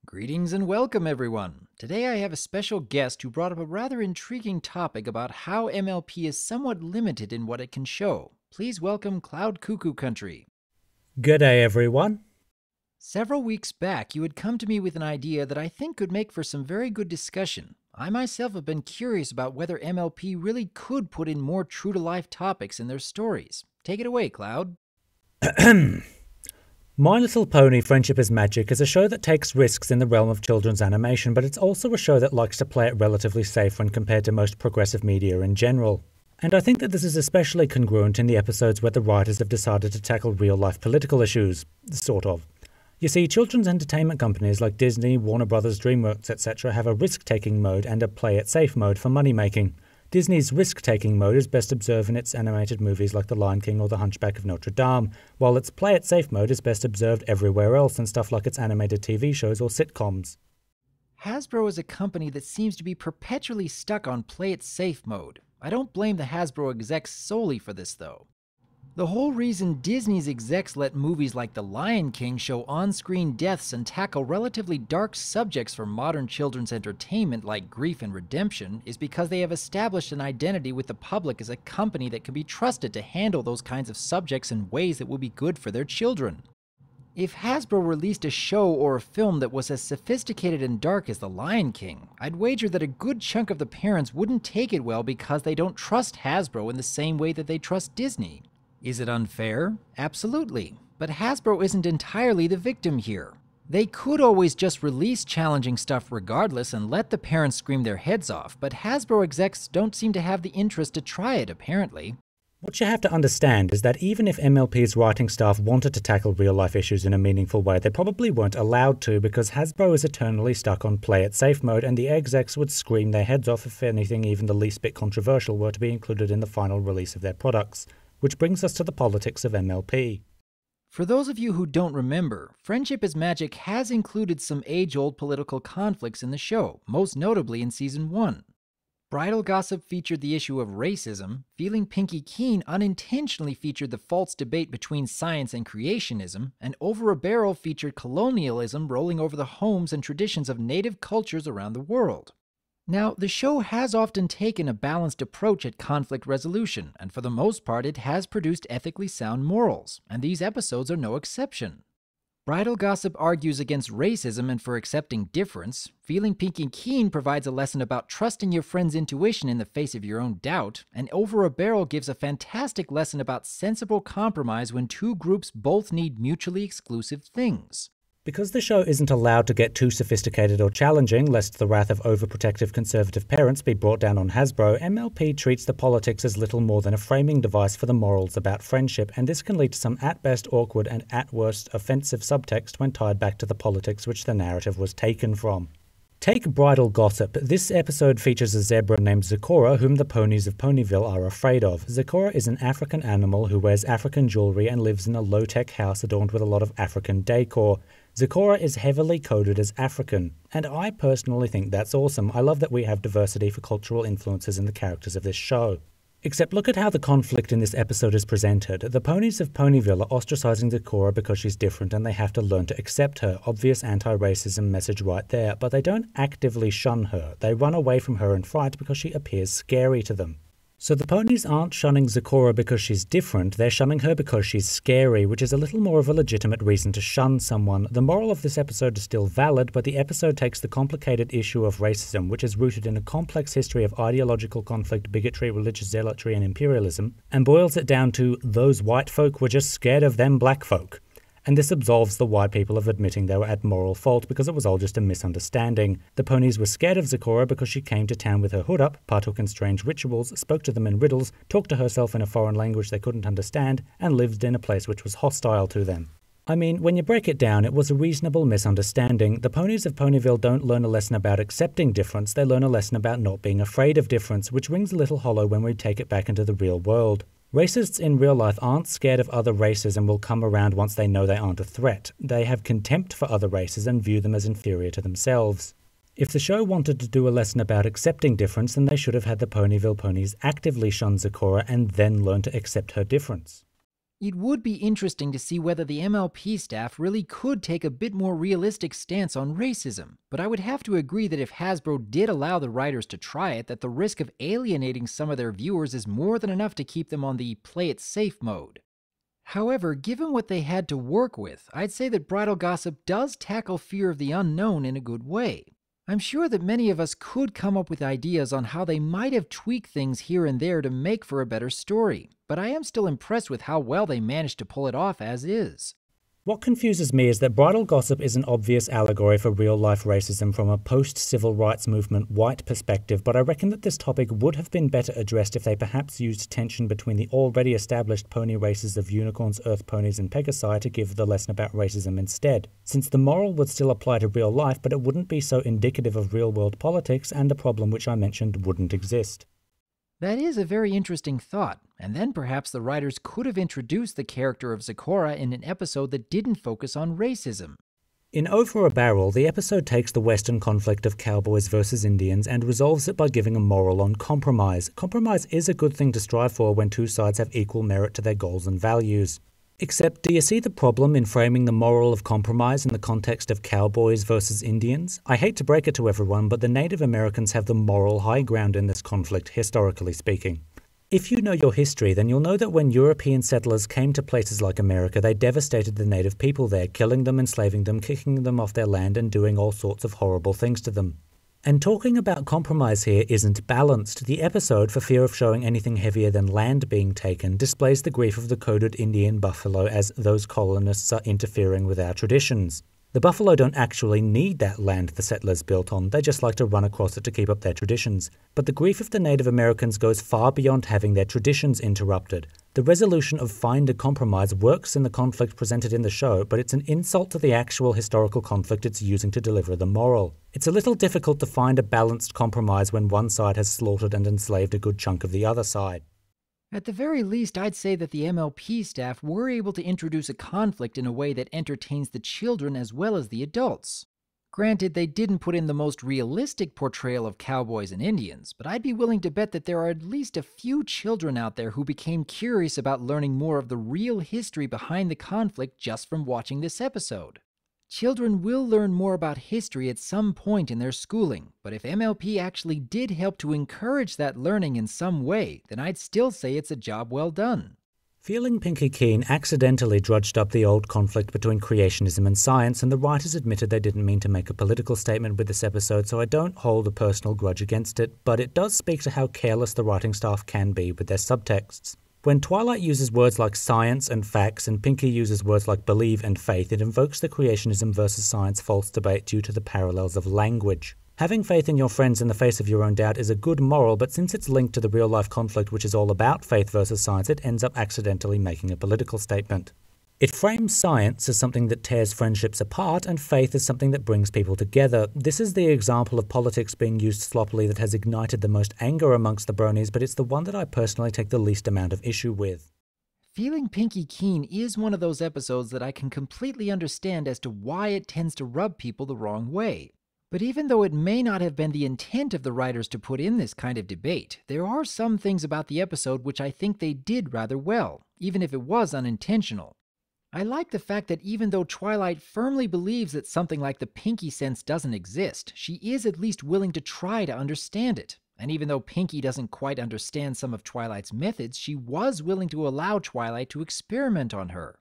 Greetings and welcome, everyone. Today I have a special guest who brought up a rather intriguing topic about how MLP is somewhat limited in what it can show. Please welcome CloudCuckooCountry. G'day, everyone. Several weeks back, you had come to me with an idea that I think could make for some very good discussion. I myself have been curious about whether MLP really could put in more true-to-life topics in their stories. Take it away, Cloud. My Little Pony: Friendship is Magic is a show that takes risks in the realm of children's animation, but it's also a show that likes to play it relatively safe when compared to most progressive media in general. And I think that this is especially congruent in the episodes where the writers have decided to tackle real-life political issues. Sort of. You see, children's entertainment companies like Disney, Warner Brothers, DreamWorks, etc. have a risk-taking mode and a play-it-safe mode for money-making. Disney's risk-taking mode is best observed in its animated movies like The Lion King or The Hunchback of Notre Dame, while its play-it-safe mode is best observed everywhere else in stuff like its animated TV shows or sitcoms. Hasbro is a company that seems to be perpetually stuck on play-it-safe mode. I don't blame the Hasbro execs solely for this, though. The whole reason Disney's execs let movies like The Lion King show on-screen deaths and tackle relatively dark subjects for modern children's entertainment like grief and redemption is because they have established an identity with the public as a company that can be trusted to handle those kinds of subjects in ways that will be good for their children. If Hasbro released a show or a film that was as sophisticated and dark as The Lion King, I'd wager that a good chunk of the parents wouldn't take it well because they don't trust Hasbro in the same way that they trust Disney. Is it unfair? Absolutely. But Hasbro isn't entirely the victim here. They could always just release challenging stuff regardless and let the parents scream their heads off, but Hasbro execs don't seem to have the interest to try it, apparently. What you have to understand is that even if MLP's writing staff wanted to tackle real-life issues in a meaningful way, they probably weren't allowed to because Hasbro is eternally stuck on play-it-safe mode, and the execs would scream their heads off if anything even the least bit controversial were to be included in the final release of their products. Which brings us to the politics of MLP. For those of you who don't remember, Friendship is Magic has included some age-old political conflicts in the show, most notably in Season 1. Bridal Gossip featured the issue of racism, Feeling Pinkie Keene unintentionally featured the false debate between science and creationism, and Over a Barrel featured colonialism rolling over the homes and traditions of native cultures around the world. Now, the show has often taken a balanced approach at conflict resolution, and for the most part it has produced ethically sound morals, and these episodes are no exception. Bridal Gossip argues against racism and for accepting difference, Feeling Pinkie Keene provides a lesson about trusting your friend's intuition in the face of your own doubt, and Over a Barrel gives a fantastic lesson about sensible compromise when two groups both need mutually exclusive things. Because the show isn't allowed to get too sophisticated or challenging, lest the wrath of overprotective conservative parents be brought down on Hasbro, MLP treats the politics as little more than a framing device for the morals about friendship, and this can lead to some at best awkward and at worst offensive subtext when tied back to the politics which the narrative was taken from. Take Bridal Gossip. This episode features a zebra named Zecora, whom the ponies of Ponyville are afraid of. Zecora is an African animal who wears African jewelry and lives in a low-tech house adorned with a lot of African decor. Zecora is heavily coded as African, and I personally think that's awesome. I love that we have diversity for cultural influences in the characters of this show. Except look at how the conflict in this episode is presented. The ponies of Ponyville are ostracizing Zecora because she's different and they have to learn to accept her. Obvious anti-racism message right there, but they don't actively shun her. They run away from her in fright because she appears scary to them. So the ponies aren't shunning Zecora because she's different, they're shunning her because she's scary, which is a little more of a legitimate reason to shun someone. The moral of this episode is still valid, but the episode takes the complicated issue of racism, which is rooted in a complex history of ideological conflict, bigotry, religious zealotry, and imperialism, and boils it down to those white folk were just scared of them black folk. And this absolves the white people of admitting they were at moral fault because it was all just a misunderstanding. The ponies were scared of Zecora because she came to town with her hood up, partook in strange rituals, spoke to them in riddles, talked to herself in a foreign language they couldn't understand, and lived in a place which was hostile to them. I mean, when you break it down, it was a reasonable misunderstanding. The ponies of Ponyville don't learn a lesson about accepting difference, they learn a lesson about not being afraid of difference, which rings a little hollow when we take it back into the real world. Racists in real life aren't scared of other races and will come around once they know they aren't a threat. They have contempt for other races and view them as inferior to themselves. If the show wanted to do a lesson about accepting difference, then they should have had the Ponyville ponies actively shun Zecora and then learn to accept her difference. It would be interesting to see whether the MLP staff really could take a bit more realistic stance on racism, but I would have to agree that if Hasbro did allow the writers to try it, that the risk of alienating some of their viewers is more than enough to keep them on the play it safe mode. However, given what they had to work with, I'd say that Bridal Gossip does tackle fear of the unknown in a good way. I'm sure that many of us could come up with ideas on how they might have tweaked things here and there to make for a better story, but I am still impressed with how well they managed to pull it off as is. What confuses me is that Bridal Gossip is an obvious allegory for real-life racism from a post-civil rights movement white perspective, but I reckon that this topic would have been better addressed if they perhaps used tension between the already established pony races of unicorns, earth ponies, and Pegasi to give the lesson about racism instead, since the moral would still apply to real life, but it wouldn't be so indicative of real-world politics, and the problem which I mentioned wouldn't exist. That is a very interesting thought, and then perhaps the writers could have introduced the character of Zecora in an episode that didn't focus on racism. In Over a Barrel, the episode takes the Western conflict of cowboys versus Indians and resolves it by giving a moral on compromise. Compromise is a good thing to strive for when two sides have equal merit to their goals and values. Except, do you see the problem in framing the moral of compromise in the context of cowboys versus Indians? I hate to break it to everyone, but the Native Americans have the moral high ground in this conflict, historically speaking. If you know your history, then you'll know that when European settlers came to places like America, they devastated the native people there, killing them, enslaving them, kicking them off their land, and doing all sorts of horrible things to them. And talking about compromise here isn't balanced. The episode, for fear of showing anything heavier than land being taken, displays the grief of the coded Indian buffalo as those colonists are interfering with our traditions. The buffalo don't actually need that land the settlers built on, they just like to run across it to keep up their traditions. But the grief of the Native Americans goes far beyond having their traditions interrupted. The resolution of find a compromise works in the conflict presented in the show, but it's an insult to the actual historical conflict it's using to deliver the moral. It's a little difficult to find a balanced compromise when one side has slaughtered and enslaved a good chunk of the other side. At the very least, I'd say that the MLP staff were able to introduce a conflict in a way that entertains the children as well as the adults. Granted, they didn't put in the most realistic portrayal of cowboys and Indians, but I'd be willing to bet that there are at least a few children out there who became curious about learning more of the real history behind the conflict just from watching this episode. Children will learn more about history at some point in their schooling, but if MLP actually did help to encourage that learning in some way, then I'd still say it's a job well done. Feeling Pinkie Keene accidentally drudged up the old conflict between creationism and science, and the writers admitted they didn't mean to make a political statement with this episode, so I don't hold a personal grudge against it, but it does speak to how careless the writing staff can be with their subtexts. When Twilight uses words like science and facts, and Pinkie uses words like believe and faith, it invokes the creationism versus science false debate due to the parallels of language. Having faith in your friends in the face of your own doubt is a good moral, but since it's linked to the real-life conflict which is all about faith versus science, it ends up accidentally making a political statement. It frames science as something that tears friendships apart, and faith as something that brings people together. This is the example of politics being used sloppily that has ignited the most anger amongst the bronies, but it's the one that I personally take the least amount of issue with. Feeling Pinkie Keene is one of those episodes that I can completely understand as to why it tends to rub people the wrong way. But even though it may not have been the intent of the writers to put in this kind of debate, there are some things about the episode which I think they did rather well, even if it was unintentional. I like the fact that even though Twilight firmly believes that something like the Pinkie sense doesn't exist, she is at least willing to try to understand it. And even though Pinkie doesn't quite understand some of Twilight's methods, she was willing to allow Twilight to experiment on her.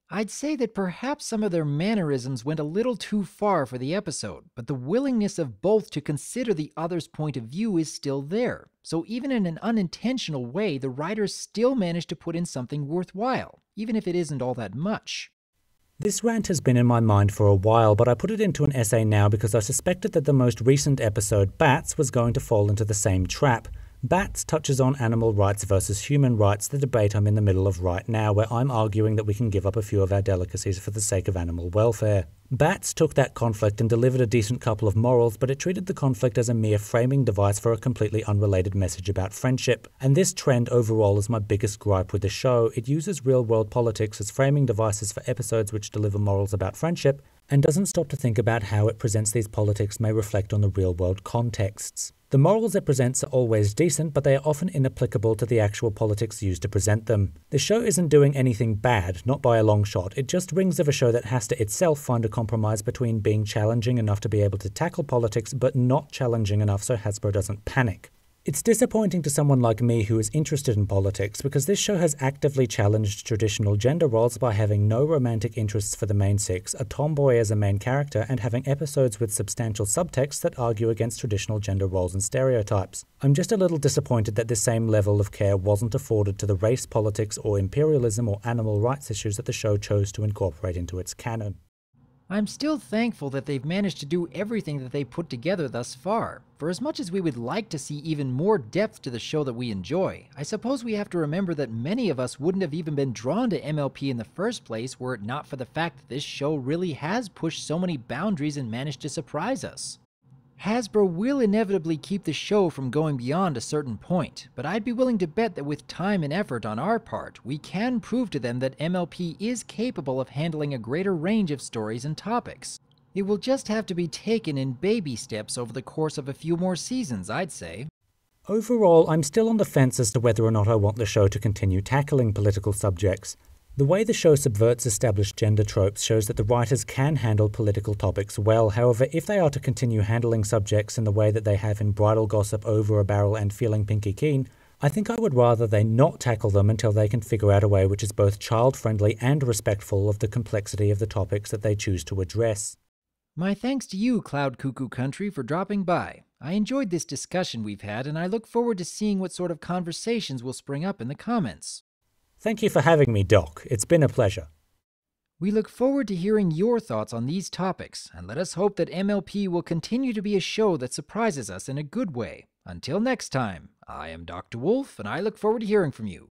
I'd say that perhaps some of their mannerisms went a little too far for the episode, but the willingness of both to consider the other's point of view is still there. So even in an unintentional way, the writers still managed to put in something worthwhile, even if it isn't all that much. This rant has been in my mind for a while, but I put it into an essay now because I suspected that the most recent episode, Bats, was going to fall into the same trap. Bats touches on animal rights versus human rights, the debate I'm in the middle of right now, where I'm arguing that we can give up a few of our delicacies for the sake of animal welfare. Bats took that conflict and delivered a decent couple of morals, but it treated the conflict as a mere framing device for a completely unrelated message about friendship. And this trend overall is my biggest gripe with the show. It uses real-world politics as framing devices for episodes which deliver morals about friendship, and doesn't stop to think about how it presents these politics may reflect on the real-world contexts. The morals it presents are always decent, but they are often inapplicable to the actual politics used to present them. The show isn't doing anything bad, not by a long shot. It just rings of a show that has to itself find a compromise between being challenging enough to be able to tackle politics, but not challenging enough so Hasbro doesn't panic. It's disappointing to someone like me who is interested in politics, because this show has actively challenged traditional gender roles by having no romantic interests for the main six, a tomboy as a main character, and having episodes with substantial subtext that argue against traditional gender roles and stereotypes. I'm just a little disappointed that this same level of care wasn't afforded to the race politics or imperialism or animal rights issues that the show chose to incorporate into its canon. I'm still thankful that they've managed to do everything that they put together thus far. For as much as we would like to see even more depth to the show that we enjoy, I suppose we have to remember that many of us wouldn't have even been drawn to MLP in the first place were it not for the fact that this show really has pushed so many boundaries and managed to surprise us. Hasbro will inevitably keep the show from going beyond a certain point, but I'd be willing to bet that with time and effort on our part, we can prove to them that MLP is capable of handling a greater range of stories and topics. It will just have to be taken in baby steps over the course of a few more seasons, I'd say. Overall, I'm still on the fence as to whether or not I want the show to continue tackling political subjects. The way the show subverts established gender tropes shows that the writers can handle political topics well. However, if they are to continue handling subjects in the way that they have in Bridal Gossip, Over a Barrel and Feeling Pinkie Keene, I think I would rather they not tackle them until they can figure out a way which is both child-friendly and respectful of the complexity of the topics that they choose to address. My thanks to you, CloudCuckooCountry, for dropping by. I enjoyed this discussion we've had, and I look forward to seeing what sort of conversations will spring up in the comments. Thank you for having me, Doc. It's been a pleasure. We look forward to hearing your thoughts on these topics, and let us hope that MLP will continue to be a show that surprises us in a good way. Until next time, I am Dr. Wolf, and I look forward to hearing from you.